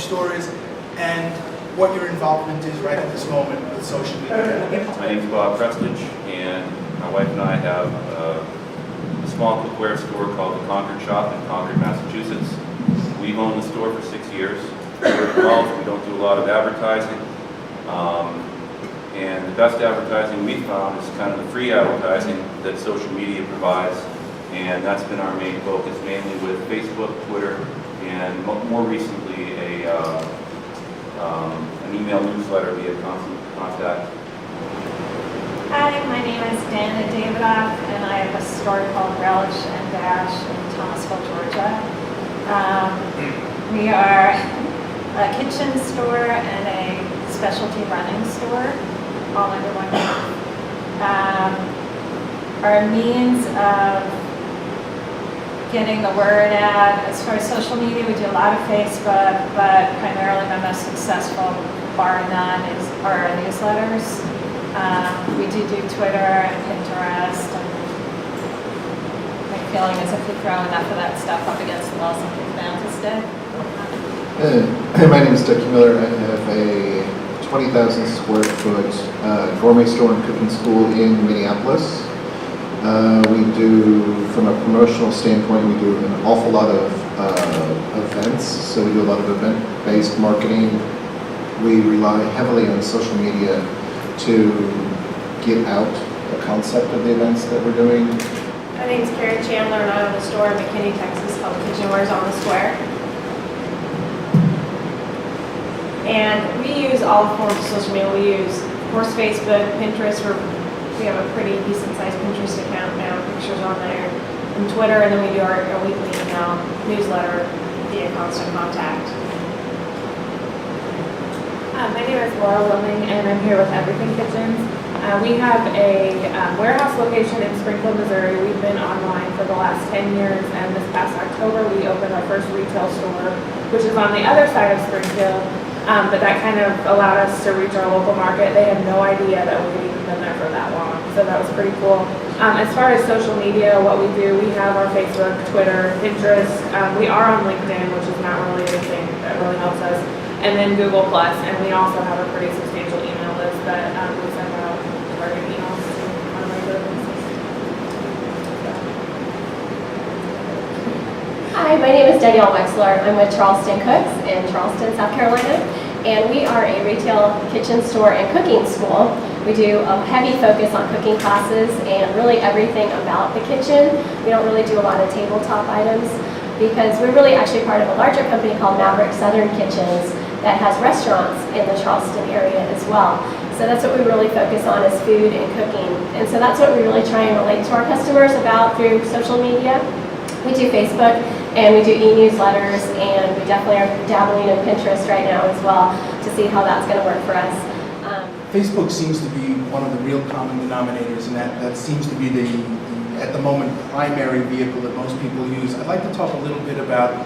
store is, and what your involvement is right at this moment with social media. My name's Bob Prestidge, and my wife and I have a small cookware store called the Concord Shop in Concord, Massachusetts. We've owned the store for 6 years. We're involved. We don't do a lot of advertising. And the best advertising we found is kind of the free advertising that social media provides. And that's been our main focus, mainly with Facebook, Twitter, and more recently an email newsletter via constant contact. Hi, my name is Dana Davidoff, and I have a store called Relish and Dash in Thomasville, Georgia. We are a kitchen store and a specialty running store, all under one roof. Our means of getting the word out, as far as social media, we do a lot of Facebook, but primarily my most successful, bar none, are our newsletters. We do Twitter and Pinterest, and my feeling is if we throw enough of that stuff up against the wall, something's bound to stick. My name is Ducky Miller. I have a 20,000 square foot gourmet store and cooking school in Minneapolis. We do, from a promotional standpoint, we do an awful lot of events. So we do a lot of event-based marketing. We rely heavily on social media to get out the concept of the events that we're doing. My name is Karen Chandler, and I own a store in McKinney, Texas called Kitchenwares on the Square. And we use all forms of social media. We use, of course, Facebook, Pinterest. We have a pretty decent-sized Pinterest account now, pictures on there, and Twitter, and then we do our weekly email newsletter via constant contact. My name is Laura Wilming, and I'm here with Everything Kitchens. We have a warehouse location in Springfield, Missouri. We've been online for the last 10 years, and this past October we opened our first retail store, which is on the other side of Springfield, but that kind of allowed us to reach our local market. They had no idea that we had even been there for that long, so that was pretty cool. As far as social media, what we do, we have our Facebook, Twitter, Pinterest. We are on LinkedIn, which is not really anything that really helps us, and then Google+, and we also have a pretty substantial email list that we send out target emails to on a regular basis. Hi, my name is Danielle Wexler. I'm with Charleston Cooks in Charleston, South Carolina, and we are a retail kitchen store and cooking school. We do a heavy focus on cooking classes and really everything about the kitchen. We don't really do a lot of tabletop items because we're really actually part of a larger company called Maverick Southern Kitchens that has restaurants in the Charleston area as well. So that's what we really focus on, is food and cooking. And so that's what we really try and relate to our customers about through social media. We do Facebook and we do e-newsletters, and we definitely are dabbling in Pinterest right now as well to see how that's going to work for us. Facebook seems to be one of the real common denominators, and that seems to be the, at the moment, primary vehicle that most people use. I'd like to talk a little bit about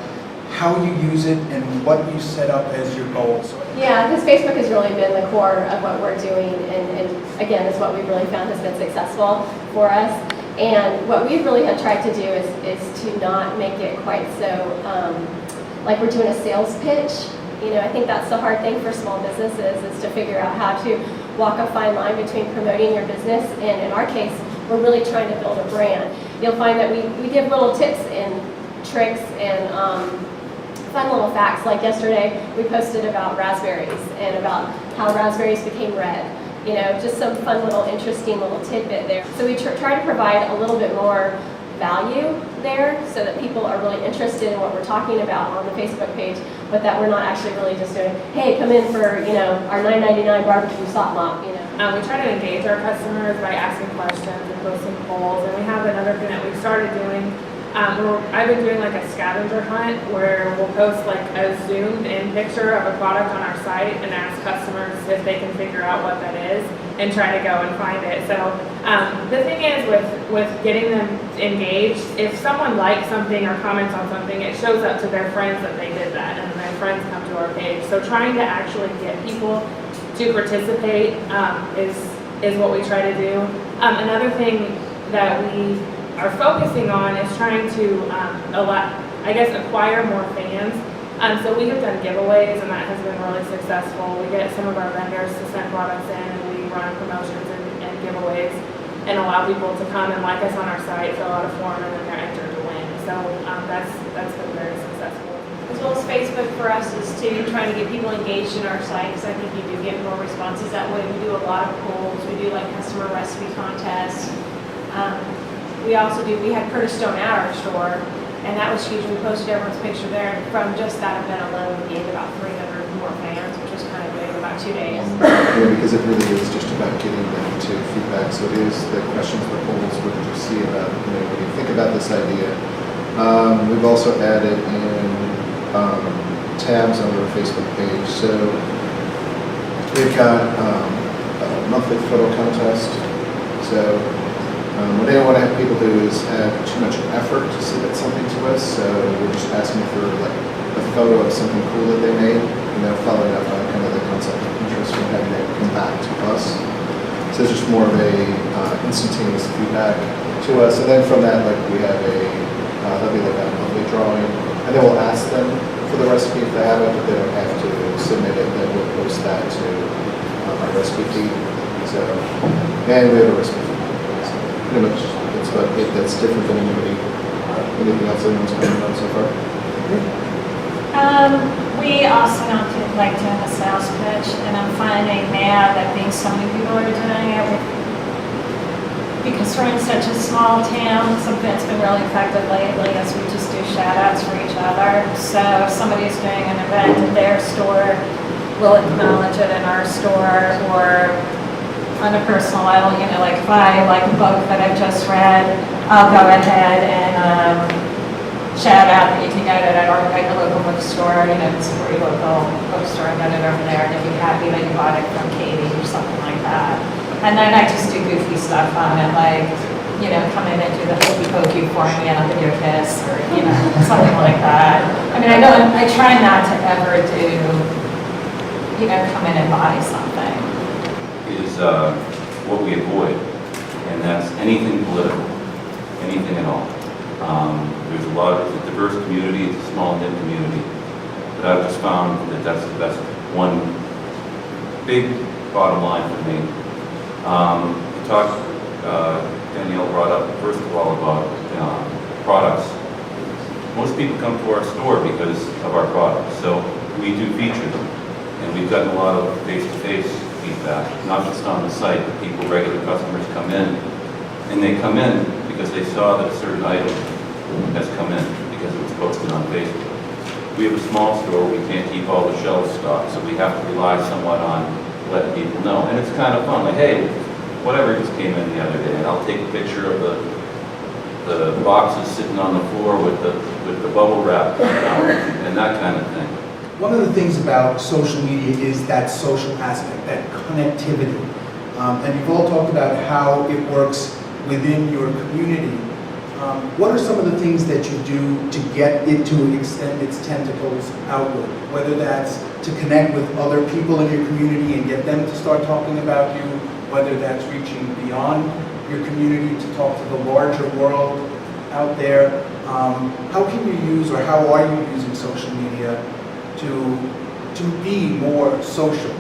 how you use it and what you set up as your goals. Yeah, because Facebook has really been the core of what we're doing, and again, is what we've really found has been successful for us. And what we really have tried to do is to not make it quite so like we're doing a sales pitch. You know, I think that's the hard thing for small businesses, is to figure out how to walk a fine line between promoting your business, and in our case, we're really trying to build a brand. You'll find that we give little tips and tricks and fun little facts. Like yesterday, we posted about raspberries and about how raspberries became red. You know, just some fun little interesting little tidbit there. So we try to provide a little bit more value there so that people are really interested in what we're talking about on the Facebook page, but that we're not actually really just doing, hey, come in for, you know, our $9.99 barbecue sock mop, you know. We try to engage our customers by asking questions and posting polls, and we have another thing that we started doing. I've been doing like a scavenger hunt where we'll post like a zoomed in picture of a product on our site and ask customers if they can figure out what that is and try to go and find it. So the thing is with getting them engaged, if someone likes something or comments on something, it shows up to their friends that they did that, and then their friends come to our page. So trying to actually get people to participate is what we try to do. Another thing that we are focusing on is trying to acquire more fans. So we have done giveaways, and that has been really successful. We get some of our vendors to send products in, and we run promotions and giveaways, and allow people to come and like us on our site, fill out a form, and then they're entered to win. So that's been very successful. As well as Facebook for us is to trying to get people engaged in our site, because I think you do get more responses that way. We do a lot of polls, we do like customer recipe contests. We had Curtis Stone at our store, and that was huge. We posted everyone's picture there, and from just that event alone, we gained about 300 more fans, which was kind of big, about 2 days. Yeah, because it really is just about getting them to feedback. So it is the questions, the polls, what did you see about, what do you think about this idea? We've also added in tabs on our Facebook page. So we've got a monthly photo contest. So what they don't want to have people do is have too much effort to submit something to us. So we're just asking for like a photo of something cool that they made, following up on kind of the concept of interest from having it come back to us. So it's just more of a instantaneous feedback to us. And then from that, like we have there'll be like a monthly drawing, and then we'll ask them for the recipe if they have it, but they don't have to submit it. Then we'll post that to our recipe feed. So, and we have a recipe feed. So pretty much that's about it. That's different than anything else anyone's commented on so far. We also don't like doing a sales pitch, and I'm finding now that being so many people are doing it, because we're in such a small town, something that's been really effective lately is we just do shout outs for each other. So if somebody's doing an event in their store, we'll acknowledge it in our store, or on a personal level, like if I like a book that I've just read, I'll go ahead and shout out that you can get it at our local bookstore, it's a free local bookstore, and get it over there, and if you're happy that you bought it from Katie or something like that. And then I just do goofy stuff on it, like, come in and do the hokey pokey for me and I'll give you a kiss, or, something like that. I mean, I try not to ever do, come in and buy something. Is what we avoid, and that's anything political, anything at all. There's it's a diverse community, it's a small knit community, but I've just found that that's the best one big bottom line for me. Danielle brought up, first of all, about products. Most people come to our store because of our products, so we do feature them. And we've gotten a lot of face-to-face feedback, not just on the site, but people, regular customers come in, and they come in because they saw that a certain item has come in because it was posted on Facebook. We have a small store, we can't keep all the shelves stocked, so we have to rely somewhat on letting people know. And it's kind of fun, like, hey, whatever just came in the other day, and I'll take a picture of the boxes sitting on the floor with the bubble wrap and that kind of thing. One of the things about social media is that social aspect, that connectivity. And you've all talked about how it works within your community. What are some of the things that you do to get it to extend its tentacles outward? Whether that's to connect with other people in your community and get them to start talking about you, whether that's reaching beyond your community to talk to the larger world out there. How can you use, or how are you using social media to be more social?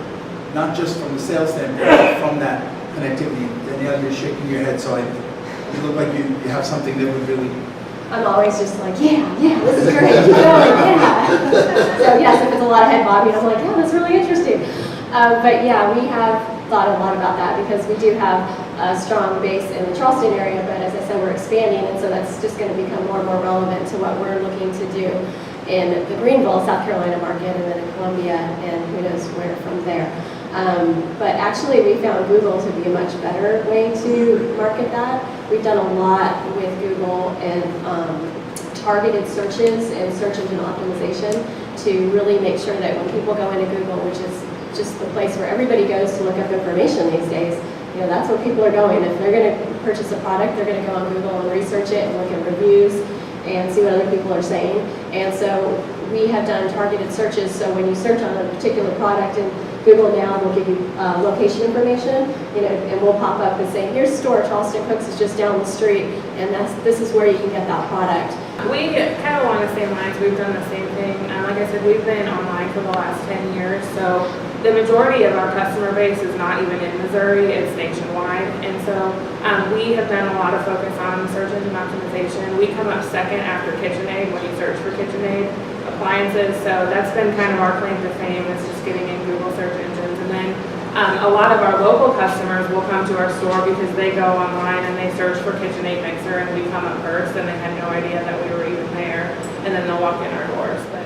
Not just from the sales standpoint, but from that connectivity. Danielle, you're shaking your head, so you look like you have something that would really... I'm always just like, yeah, this is great, yeah. So yes, if it's a lot of head bobbing, I'm like, yeah, that's really interesting. But yeah, we have thought a lot about that because we do have a strong base in the Charleston area, but as I said, we're expanding, and so that's just going to become more and more relevant to what we're looking to do in the Greenville, South Carolina market, and then in Columbia, and who knows where from there. But actually, we found Google to be a much better way to market that. We've done a lot with Google and targeted searches and search engine optimization to really make sure that when people go into Google, which is just the place where everybody goes to look up information these days, that's where people are going. If they're going to purchase a product, they're going to go on Google and research it and look at reviews and see what other people are saying. And so we have done targeted searches, so when you search on a particular product and Google now will give you location information, and we'll pop up and say, here's store, Charleston Cooks is just down the street, and this is where you can get that product. We kind of along the same lines, we've done the same thing. Like I said, we've been online for the last 10 years, so the majority of our customer base is not even in Missouri, it's nationwide. And so we have done a lot of focus on search engine optimization. We come up second after KitchenAid when you search for KitchenAid appliances, so that's been kind of our claim to fame, is just getting in Google search engines. And then a lot of our local customers will come to our store because they go online and they search for KitchenAid mixer, and we come up first, and they had no idea that we were even there, and then they'll walk in our doors. But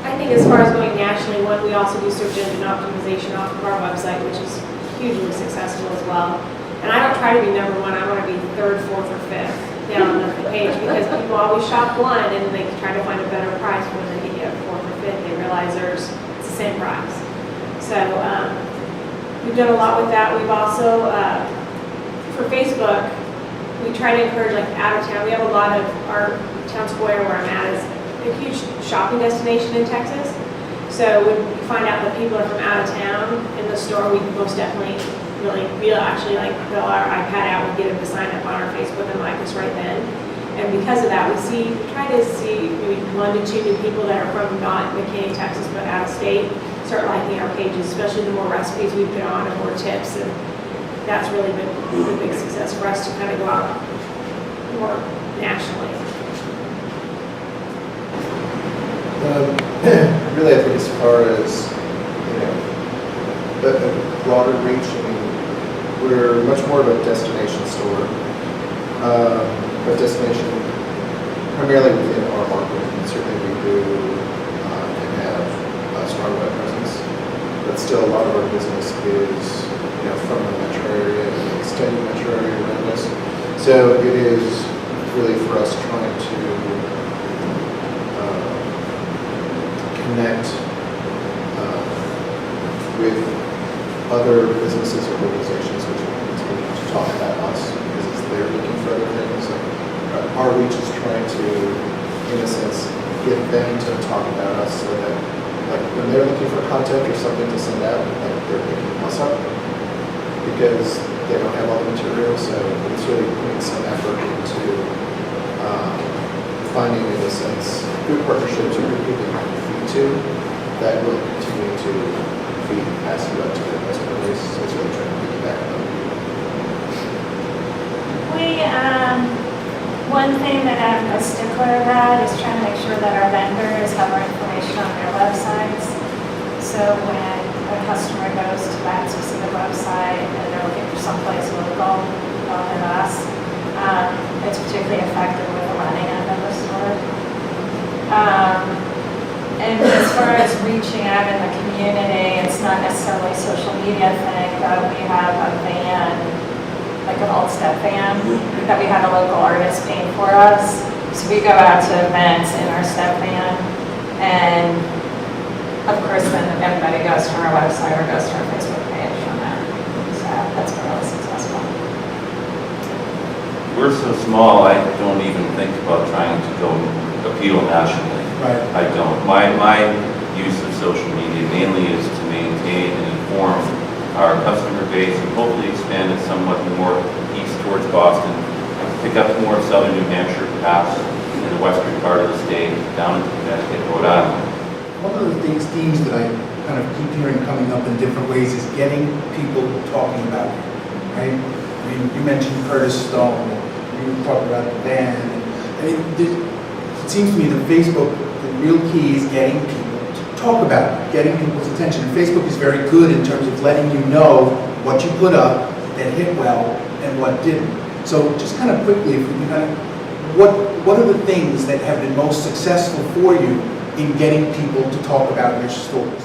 I think as far as going nationally, one, we also do search engine optimization off of our website, which is hugely successful as well. And I don't try to be number one, I want to be third, fourth, or fifth down the page, because people always shop one and they try to find a better price. When they get fourth or fifth, they realize it's the same price. So we've done a lot with that. We've also, for Facebook, we try to encourage like out of town. We have a lot of our town square where I'm at is a huge shopping destination in Texas. So when we find out that people are from out of town in the store, we most definitely we'll actually like pull our iPad out and get them to sign up on our Facebook and like us right then. And because of that, we try to see maybe 1 to 2 new people that are from not McKinney, Texas, but out of state start liking our pages, especially the more recipes we put on and more tips. And that's really been a big success for us to kind of go out more nationally. Really, I think as far as, the broader reach, I mean, we're much more of a destination store, a destination primarily within our market. And certainly we do and have a strong web presence, but still a lot of our business is, from the metro area and extended metro area around us. So it is really for us trying to connect with other businesses or organizations which will continue to talk about us because it's they're looking for other things. Our reach is trying to, in a sense, get them to talk about us so that, like, when they're looking for content or something to send out, like, they're picking us up because they don't have all the material. So it's really putting some effort into finding, in a sense, good partnerships or good people to feed to that will continue to feed and pass you up to their customer base. So it's really trying to piggyback on them. One thing that I'm a stickler about is trying to make sure that our vendors have our information on their websites. So when a customer goes to that specific website and they're looking for someplace local than us, it's particularly effective with the running end of the store. And as far as reaching out in the community, it's not necessarily a social media thing, but we have a van, like an old step van, that we had a local artist paint for us. So we go out to events in our step van, and of course then everybody goes to our website or goes to our Facebook page from there. So that's been really successful. We're so small, I don't even think about trying to go appeal nationally. Right. I don't. My use of social media mainly is to maintain and inform our customer base and hopefully expand it somewhat more east towards Boston, pick up more of southern New Hampshire, perhaps in the western part of the state, down into Connecticut, Rhode Island. One of the themes that I kind of keep hearing coming up in different ways is getting people talking about it, right? I mean, you mentioned Curtis Stone, you talked about the band. I mean, it seems to me that Facebook, the real key is getting people to talk about it, getting people's attention. And Facebook is very good in terms of letting you know what you put up that hit well and what didn't. So just kind of quickly, if we can kind of, what are the things that have been most successful for you in getting people to talk about your stores?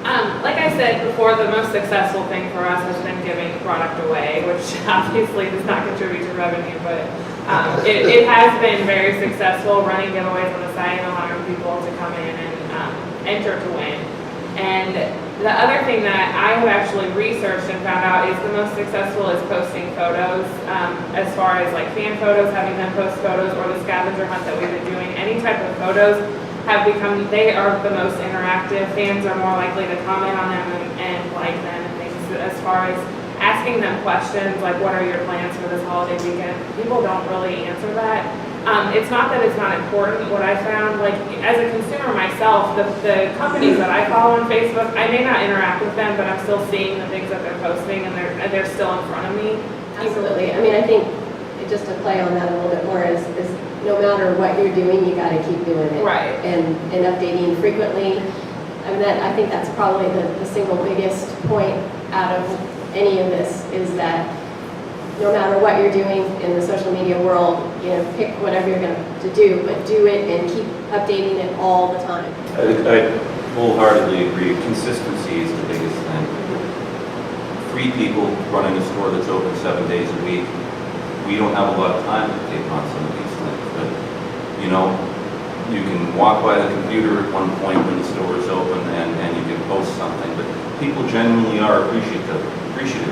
Like I said before, the most successful thing for us has been giving product away, which obviously does not contribute to revenue, but it has been very successful running giveaways on the site and allowing people to come in and enter to win. And the other thing that I have actually researched and found out is the most successful is posting photos, as far as like fan photos, having them post photos, or the scavenger hunt that we've been doing. Any type of photos they are the most interactive. Fans are more likely to comment on them and like them and things. As far as asking them questions like, what are your plans for this holiday weekend? People don't really answer that. It's not that it's not important. What I found, like as a consumer myself, the companies that I follow on Facebook, I may not interact with them, but I'm still seeing the things that they're posting, and they're still in front of me. Absolutely. I mean, I think just to play on that a little bit more is no matter what you're doing, you got to keep doing it. Right. And updating frequently. I mean, I think that's probably the single biggest point out of any of this is that no matter what you're doing in the social media world, pick whatever you're going to do, but do it and keep updating it all the time. I wholeheartedly agree. Consistency is the biggest thing. 3 people running a store that's open 7 days a week, we don't have a lot of time to take on some of these things. But, you can walk by the computer at one point when the store is open and you can post something. But people genuinely are appreciative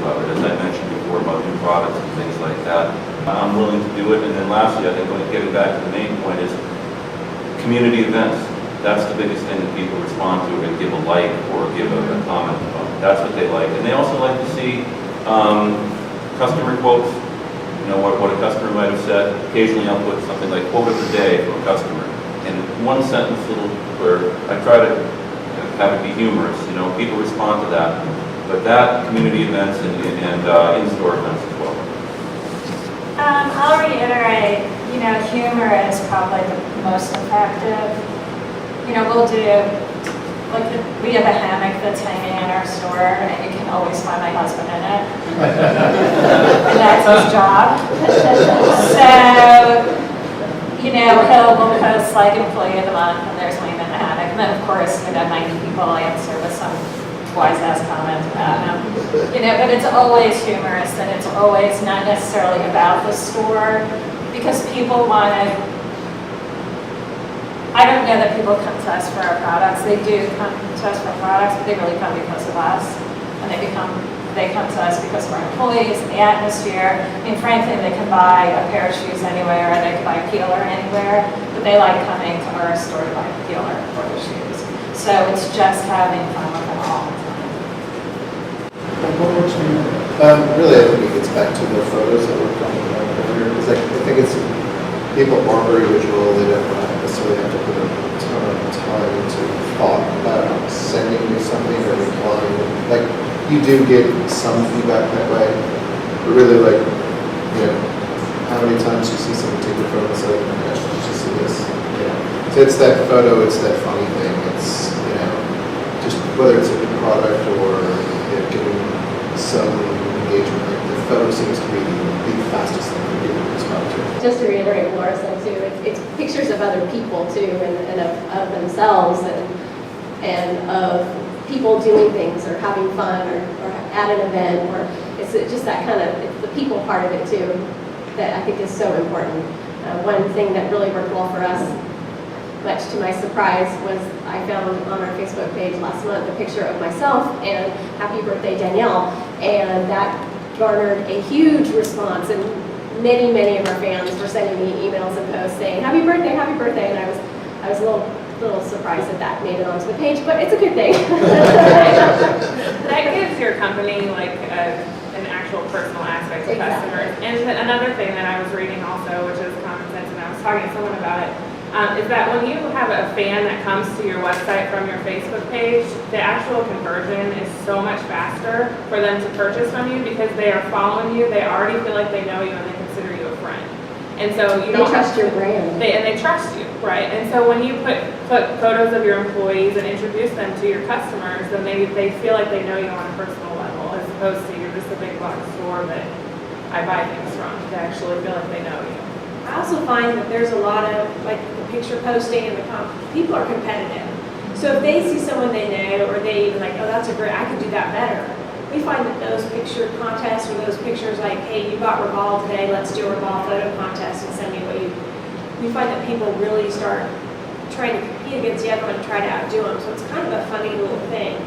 of it, as I mentioned before, about new products and things like that. I'm willing to do it. And then lastly, I think getting back to the main point is community events. That's the biggest thing that people respond to and give a like or give a comment about. That's what they like. And they also like to see customer quotes. What a customer might have said. Occasionally I'll put something like quote of the day from a customer. And one sentence where I try to have it be humorous. People respond to that. But that, community events and in-store events as well. I'll reiterate, humor is probably the most effective. We'll do, we have a hammock that's hanging in our store, and you can always find my husband in it. And that's his job. So, we'll post like employee of the month, and there's Wayne in the hammock. And then, of course, 90 people answer with some wise-ass comment about him. But it's always humorous, and it's always not necessarily about the store, because people want to, I don't know that people come to us for our products. They do come to us for products, but they really come because of us. And they come to us because of our employees and the atmosphere. I mean, frankly, they can buy a pair of shoes anywhere, or they can buy a peeler anywhere, but they like coming to our store to buy a peeler or the shoes. So it's just having fun with them all the time. What works for you? Really, I think it gets back to the photos that were talking about earlier. Because I think people are very visual. They don't necessarily have to put a ton of time into thought about sending you something or replying. Like, you do get some feedback that way. But really, how many times you see someone take a photo and say, oh my gosh, did you see this? So it's that photo, it's that funny thing. It's, just whether it's a good product or getting some engagement. The photo seems to be the fastest thing for people to respond to. Just to reiterate what Laura said too, it's pictures of other people too, and of themselves, and of people doing things or having fun or at an event, or it's just that kind of, it's the people part of it too that I think is so important. One thing that really worked well for us, much to my surprise, was I found on our Facebook page last month a picture of myself and happy birthday Danielle, and that garnered a huge response, and many of our fans were sending me emails and posts saying happy birthday, and I was a little surprised that made it onto the page, but it's a good thing. That gives your company an actual personal aspect to customers. And another thing that I was reading also, which is common sense, and I was talking to someone about it, is that when you have a fan that comes to your website from your Facebook page, the actual conversion is so much faster for them to purchase from you because they are following you, they already feel like they know you, and they consider you a friend. And so you don't trust your brand. They trust you, right? And so when you put photos of your employees and introduce them to your customers, then they feel like they know you on a personal level, as opposed to you're just a big box store that I buy things from. They actually feel like they know you. I also find that there's a lot of, the picture posting and people are competitive. So if they see someone they know, or they even oh, that's a great, I could do that better. We find that those picture contests, or those pictures hey, you got Revolve today, let's do a Revolve photo contest and send me what you, we find that people really start trying to compete against the other one and try to outdo them. So it's kind of a funny little thing.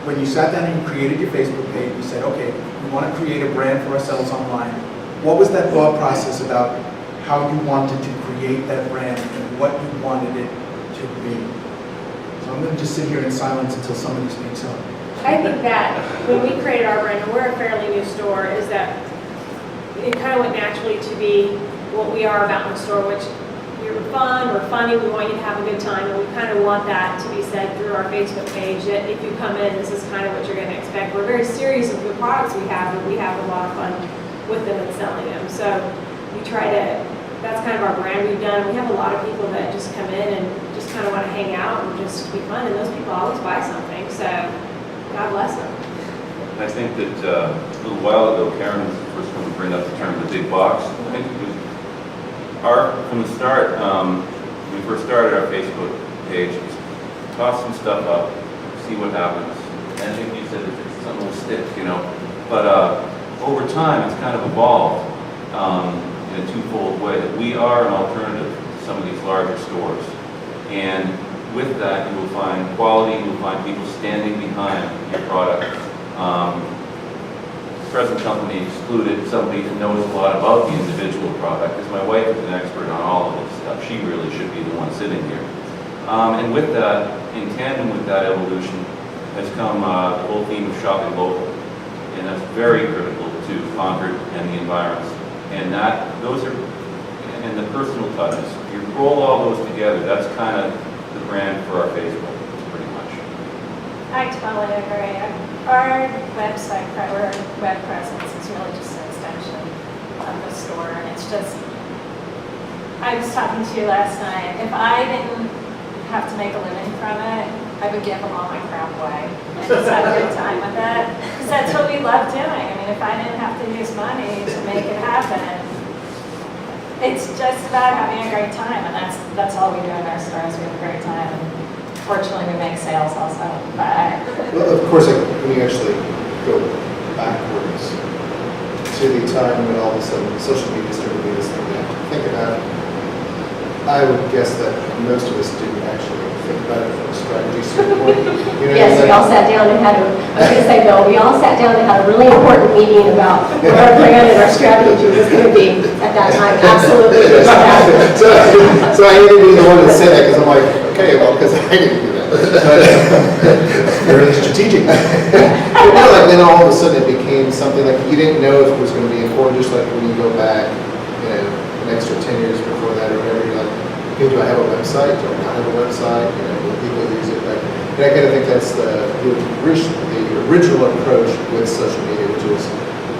When you sat down and you created your Facebook page, you said, okay, we want to create a brand for ourselves online. What was that thought process about how you wanted to create that brand and what you wanted it should be. So I'm going to just sit here in silence until somebody speaks up. I think that when we created our brand, and we're a fairly new store, is that it kind of went naturally to be what we are about in the store, which we're fun, we're funny, we want you to have a good time, and we kind of want that to be said through our Facebook page, that if you come in, this is kind of what you're going to expect. We're very serious with the products we have, but we have a lot of fun with them and selling them. So we try to, that's kind of our brand we've done. We have a lot of people that just come in and just kind of want to hang out and just be fun, and those people always buy something, so God bless them. I think that a little while ago, Karen was the first one to bring up the term the big box. I think it was from the start, when we first started our Facebook page, toss some stuff up, see what happens. And I think you said that something will stick, you know. But over time, it's kind of evolved in a twofold way. That we are an alternative to some of these larger stores. And with that, you will find quality, you will find people standing behind your product. Present company excluded, somebody that knows a lot about the individual product, because my wife is an expert on all of this stuff. She really should be the one sitting here. And with that, in tandem with that evolution, has come the whole theme of shopping local. And that's very critical to Concord and the environs. And those are, and the personal touches. If you roll all those together, that's kind of the brand for our Facebook, pretty much. I totally agree. Our website, our web presence is really just an extension of the store. And it's just, I was talking to you last night, if I didn't have to make a living from it, I would give them all my crap away and just have a good time with it. Because that's what we love doing. I mean, if I didn't have to use money to make it happen, it's just about having a great time. And that's all we do in our stores. We have a great time. Fortunately, we make sales also, but. Well, of course, when you actually go backwards to the time when all of a sudden social media started to be this thing you have to think about, I would guess that most of us didn't actually think about it from a strategy standpoint. You know, Yes, we all sat down and had I was going to say, Bill, we all sat down and had a really important meeting about what our brand and our strategy was going to be at that time. Absolutely. so I need to be the one to say that because I'm like, okay, well, because I didn't do that. Very strategic. You know, like then all of a sudden it became something like you didn't know if it was going to be important. Just like when you go back, you know, an extra 10 years before that or whatever, you're like, okay, do I have a website? Do I not have a website? You know, will people use it? Like, and I kind of think that's the original approach with social media, which is,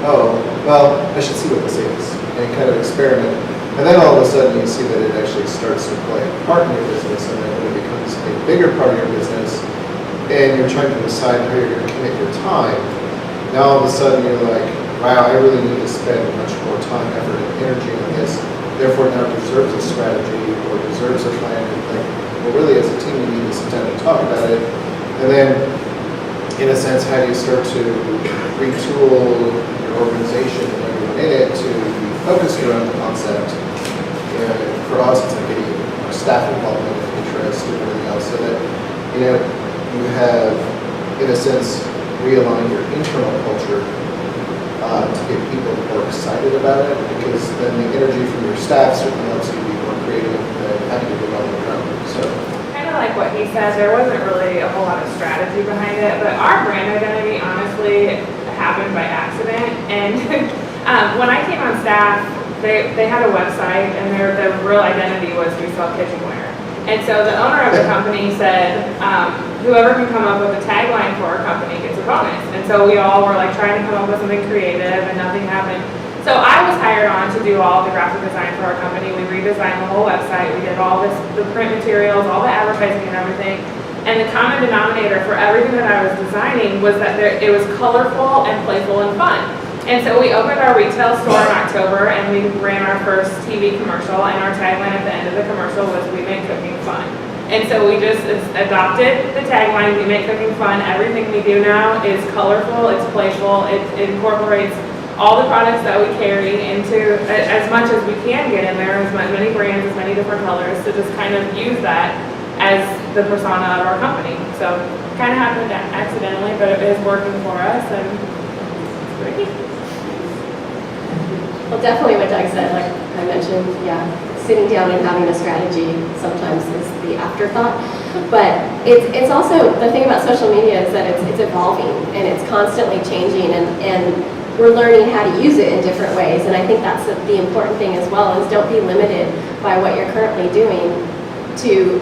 oh, well, I should see what this is, and kind of experiment. And then all of a sudden you see that it actually starts to play a part in your business, and then when it becomes a bigger part of your business, and you're trying to decide how you're going to commit your time, now all of a sudden you're like, wow, I really need to spend much more time, effort, and energy on this. Therefore, now it deserves a strategy or deserves a plan. And like, well, really, as a team, you need to sit down and talk about it. And then, in a sense, how do you start to retool your organization and everyone in it to be focused around the concept? For us, it's like getting our staff involvement and interest and everything else, so that you have, in a sense, realigned your internal culture to get people more excited about it, because then the energy from your staff certainly helps you be more creative and having to do it on your own. So, Kind of like what he said, there wasn't really a whole lot of strategy behind it, but our brand identity honestly happened by accident. And when I came on staff, they had a website, and their real identity was we sell kitchenware. And so the owner of the company said, whoever can come up with a tagline for our company gets a bonus. And so we all were like trying to come up with something creative, and nothing happened. So I was hired on to do all the graphic design for our company. We redesigned the whole website. We did all the print materials, all the advertising and everything. And the common denominator for everything that I was designing was that it was colorful and playful and fun. And so we opened our retail store in October, and we ran our first TV commercial, and our tagline at the end of the commercial was, "We make cooking fun." And so we just adopted the tagline, "We make cooking fun." Everything we do now is colorful, it's playful, it incorporates all the products that we carry into, as much as we can get in there, as many brands, as many different colors, to just kind of use that as the persona of our company. So it kind of happened accidentally, but it is working for us, and it's great. Well, definitely what Doug said, like I mentioned, yeah, sitting down and having a strategy sometimes is the afterthought. But it's also, the thing about social media is that it's evolving and it's constantly changing, and we're learning how to use it in different ways. And I think that's the important thing as well, is don't be limited by what you're currently doing to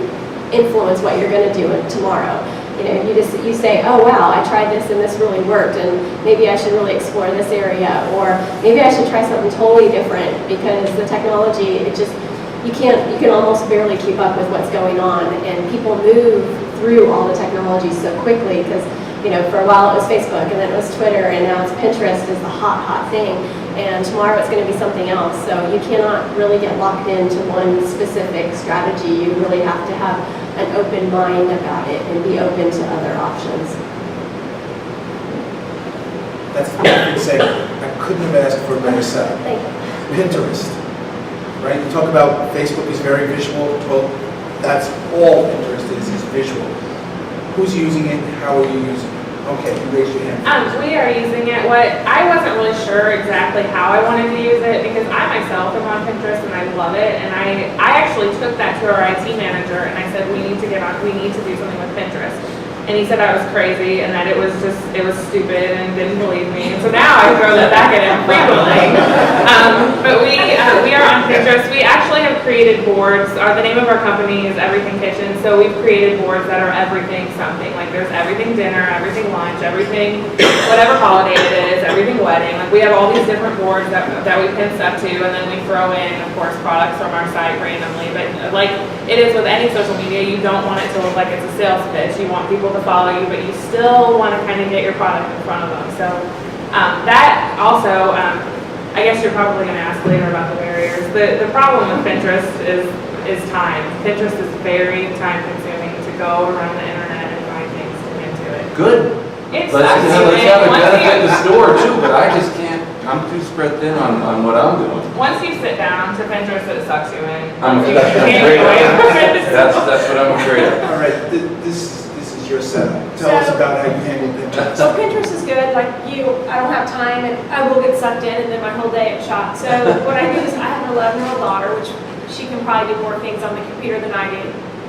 influence what you're going to do tomorrow. You know, you say, oh wow, I tried this and this really worked, and maybe I should really explore this area, or maybe I should try something totally different, because the technology, you can almost barely keep up with what's going on, and people move through all the technology so quickly, because, you know, for a while it was Facebook, and then it was Twitter, and now it's Pinterest is the hot thing, and tomorrow it's going to be something else. So you cannot really get locked into one specific strategy. You really have to have an open mind about it and be open to other options. That's the perfect segue. I couldn't have asked for a better setup. Thank you. Pinterest, right? You talk about Facebook is very visual. Well, that's all Pinterest is visual. Who's using it? How are you using it? Okay, you raise your hand. We are using it. I wasn't really sure exactly how I wanted to use it, because I myself am on Pinterest and I love it. And I actually took that to our IT manager and I said, we need to do something with Pinterest. And he said I was crazy and that it was stupid and didn't believe me. And so now I throw that back at him frequently. But we are on Pinterest. We actually have created boards. The name of our company is Everything Kitchen. So we've created boards that are everything something. Like there's everything dinner, everything lunch, everything whatever holiday it is, everything wedding. Like we have all these different boards that we pin stuff to, and then we throw in, of course, products from our site randomly. But like it is with any social media, you don't want it to look like it's a sales pitch. You want people to follow you, but you still want to kind of get your product in front of them. So that also, I guess you're probably going to ask later about the barriers. The problem with Pinterest is time. Pinterest is very time consuming to go around the internet and find things to get to it. Good. It Let's sucks. have a Once benefit in you- the store too, but I just can't, I'm too spread thin on what I'm doing. Once you sit down to Pinterest, it sucks you in. I'm Once you afraid can't of get away that. from it. That's what I'm afraid of. All right, this is your setup. Tell us about how you handle Pinterest. So Pinterest is good, like I don't have time and I will get sucked in and then my whole day is shot. So what I do is I have an 11-year-old daughter, which she can probably do more things on the computer than I do.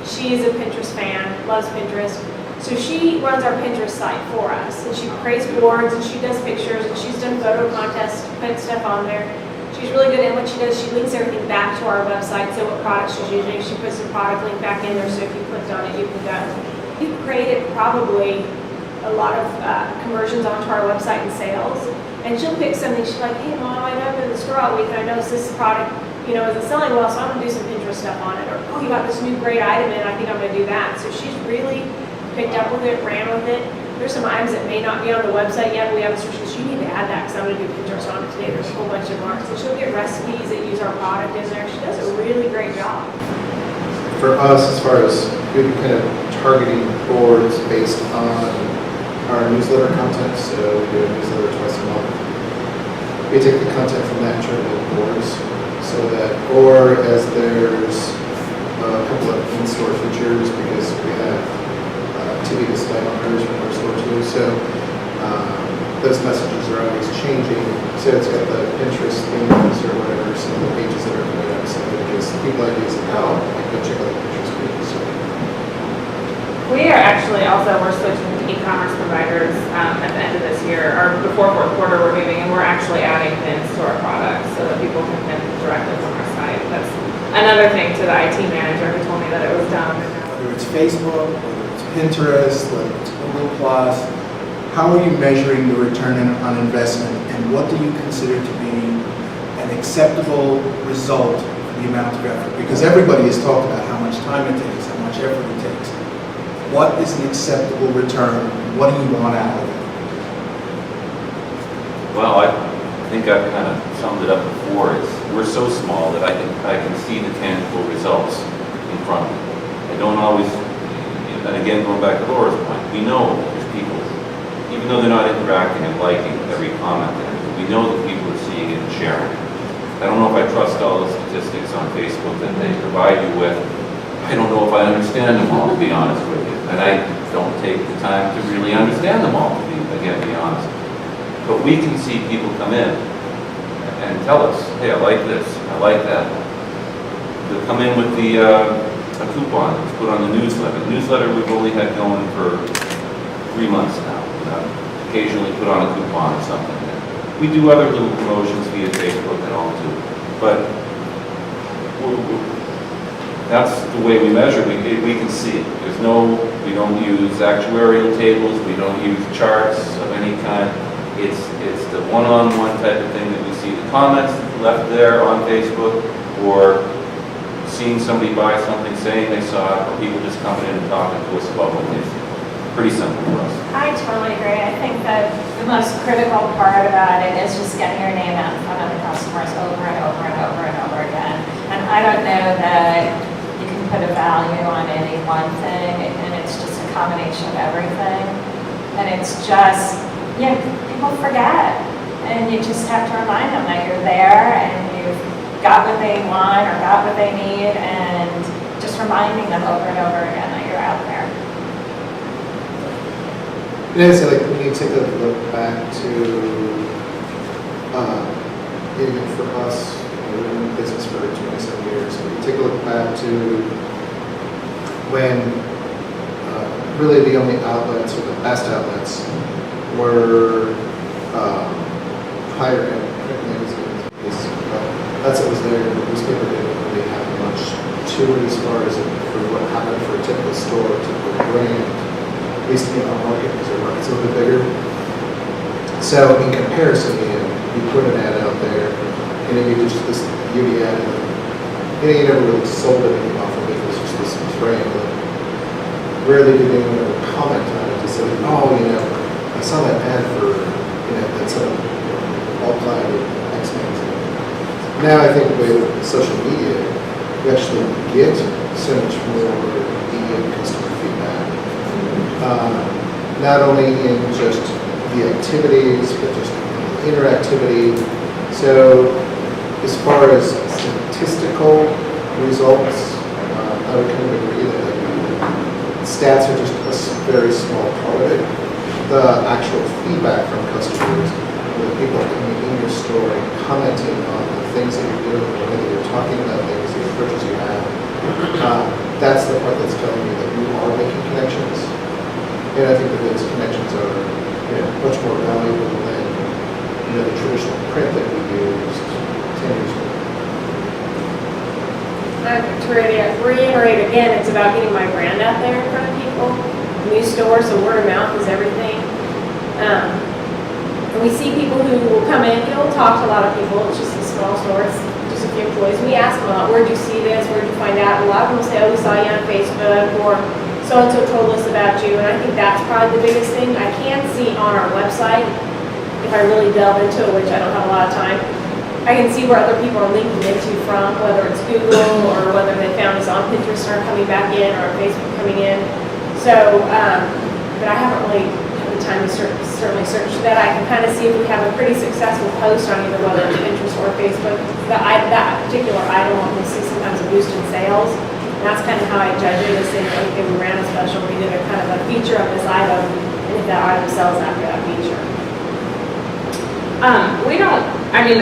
She is a Pinterest fan, loves Pinterest. So she runs our Pinterest site for us, and she creates boards and she does pictures and she's done photo contests, put stuff on there. She's really good at what she does. She links everything back to our website, so what products she's using. She puts the product link back in there, so if you clicked on it, you can go. We've created probably a lot of conversions onto our website and sales. And she'll pick something, she's like, hey mom, I know I've been in the store all week and I noticed this product, isn't selling well, so I'm gonna do some Pinterest stuff on it. Or, oh, you got this new great item in, I think I'm gonna do that. So she's really picked up with it, ran with it. There's some items that may not be on the website yet, but we have a search list. You need to add that because I'm gonna do Pinterest on it today. There's a whole bunch of marks. So she'll get recipes that use our product in there. She does a really great job. For us, as far as good kind of targeting boards based on our newsletter content, so we do a newsletter twice a month. We take the content from that and turn it into boards, so that, or as there's a couple of in-store features, because we have TV display markers from our store too, so those messages are always changing. So it's got the Pinterest themes or whatever, some of the pages that are coming up, so it gives people ideas of how I go check out the Pinterest pages. So. We are actually we're switching to e-commerce providers at the end of this year, or before fourth quarter we're moving, and we're actually adding pins to our products so that people can pin directly from our site. That's another thing to the IT manager who told me that it was dumb. Whether it's Facebook, whether it's Pinterest, whether it's Google+, how are you measuring the return on investment, and what do you consider to be an acceptable result for the amount of effort? Because everybody has talked about how much time it takes, how much effort it takes. What is an acceptable return? What do you want out of it? Well, I think I've kind of summed it up before. We're so small that I can see the tangible results in front of me. I don't always, and again, going back to Laura's point, we know there's people, even though they're not interacting and liking every comment there, we know that people are seeing it and sharing it. I don't know if I trust all the statistics on Facebook that they provide you with. I don't know if I understand them all, to be honest with you. And I don't take the time to really understand them all, to be honest. But we can see people come in and tell us, hey, I like this, I like that. they'll come in with a coupon that's put on the newsletter. The newsletter we've only had going for 3 months now. Occasionally put on a coupon or something. We do other little promotions via Facebook and all too. But that's the way we measure. We can see it. We don't use actuarial tables. We don't use charts of any kind. It's the one-on-one type of thing that we see. The comments left there on Facebook, or seeing somebody buy something, saying they saw it, or people just coming in and talking to us about what they see. Pretty simple for us. I totally agree. I think that the most critical part about it is just getting your name out in front of the customers over and over and over and over again. And I don't know that you can put a value on any one thing, and it's just a combination of everything. And it's just, people forget. And you just have to remind them that you're there and you've got what they want or got what they need, and just reminding them over and over again that you're out there. And I'd say, like, when you take a look back to, even for us, we've been in business for 27 years, but you take a look back to when really the only outlets, or the best outlets, were higher end print magazines. That's what was there. The newspaper didn't really have much to it as far as for what happened for a typical store, a typical brand. At least in our market, because our market's a little bit bigger. So in comparison, you put an ad out there, and then you just this beauty ad, and you never really sold anything off of it. It was just this brand. Rarely did anyone ever comment on it to say, oh, I saw that ad for, that's a multiplied X magazine. Now I think with social media, you actually get so much more immediate customer feedback. Not only in just the activities, but just interactivity. So as far as statistical results, I would kind of agree that stats are just a very small part of it. The actual feedback from customers, the people coming in your store and commenting on the things that you're doing, whether you're talking about things, the approaches you have, that's the part that's telling you that you are making connections. And I think that those connections are much more valuable than the traditional print that we used 10 years ago. To reiterate again, it's about getting my brand out there in front of people. New stores, so word of mouth is everything. And we see people who will come in, we'll talk to a lot of people. It's just a small store, it's just a few employees. We ask them, where did you see this? Where did you find out? A lot of them will say, oh, we saw you on Facebook, or so-and-so told us about you, and I think that's probably the biggest thing. I can see on our website, if I really delve into it, which I don't have a lot of time, I can see where other people are linking into from, whether it's Google or whether they found us on Pinterest and are coming back in, or Facebook coming in. So, but I haven't really had the time to certainly search that. I can kind of see if we have a pretty successful post on either whether it's Pinterest or Facebook. That particular item will see sometimes a boost in sales. And that's kind of how I judge it, is saying, okay, we ran a special, we did a kind of a feature of this item, and if that item sells after that feature.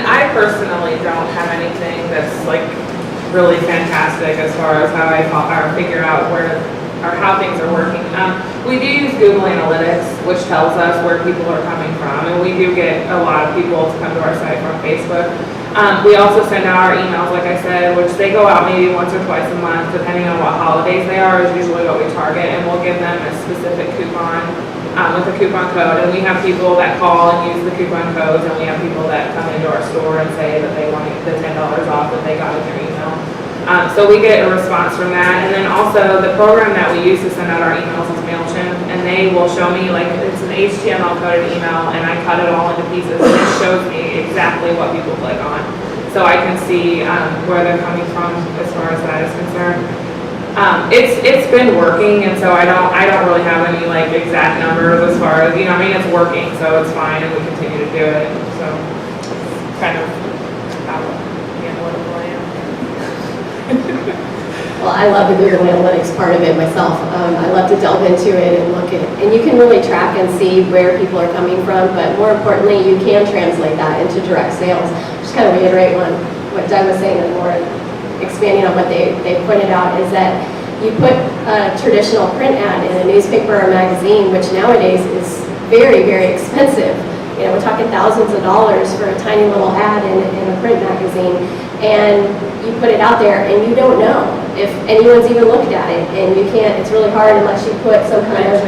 I personally don't have anything that's like really fantastic as far as how I figure out where or how things are working. We do use Google Analytics, which tells us where people are coming from, and we do get a lot of people to come to our site from Facebook. We also send out our emails, like I said, which they go out maybe once or twice a month, depending on what holidays they are, is usually what we target, and we'll give them a specific coupon with a coupon code. And we have people that call and use the coupon codes, and we have people that come into our store and say that they want the $10 off that they got in their email. So we get a response from that. And then also the program that we use to send out our emails is MailChimp, and they will show me, like, it's an HTML coded email, and I cut it all into pieces, and it shows me exactly what people click on. So I can see where they're coming from as far as that is concerned. It's been working, and so I don't really have any like exact numbers as far as, it's working, so it's fine, and we continue to do it. So kind of how analytical I am. Well, I love the Google Analytics part of it myself. I love to delve into it and look at it. And you can really track and see where people are coming from, but more importantly, you can translate that into direct sales. Just kind of reiterate what Doug was saying, and more expanding on what they pointed out, is that you put a traditional print ad in a newspaper or magazine, which nowadays is very, very expensive. You know, we're talking thousands of dollars for a tiny little ad in a print magazine, and you put it out there and you don't know if anyone's even looked at it, and you can't, it's really hard unless you put some kind of,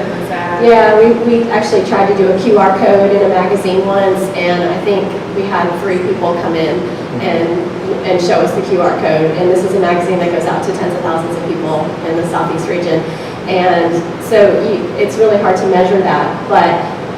yeah, we actually tried to do a QR code in a magazine once, and I think we had 3 people come in and show us the QR code, and this is a magazine that goes out to tens of thousands of people in the Southeast region, and so it's really hard to measure that, but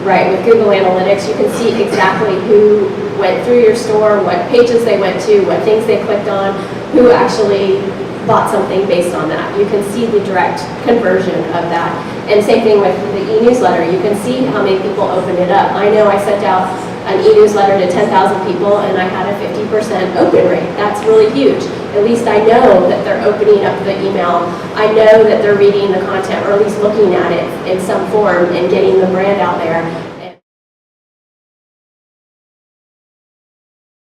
right, with Google Analytics, you can see exactly who went through your store, what pages they went to, what things they clicked on, who actually bought something based on that. You can see the direct conversion of that. And same thing with the e-newsletter. You can see how many people opened it up. I know I sent out an e-newsletter to 10,000 people and I had a 50% open rate. That's really huge. At least I know that they're opening up the email. I know that they're reading the content, or at least looking at it in some form and getting the brand out there.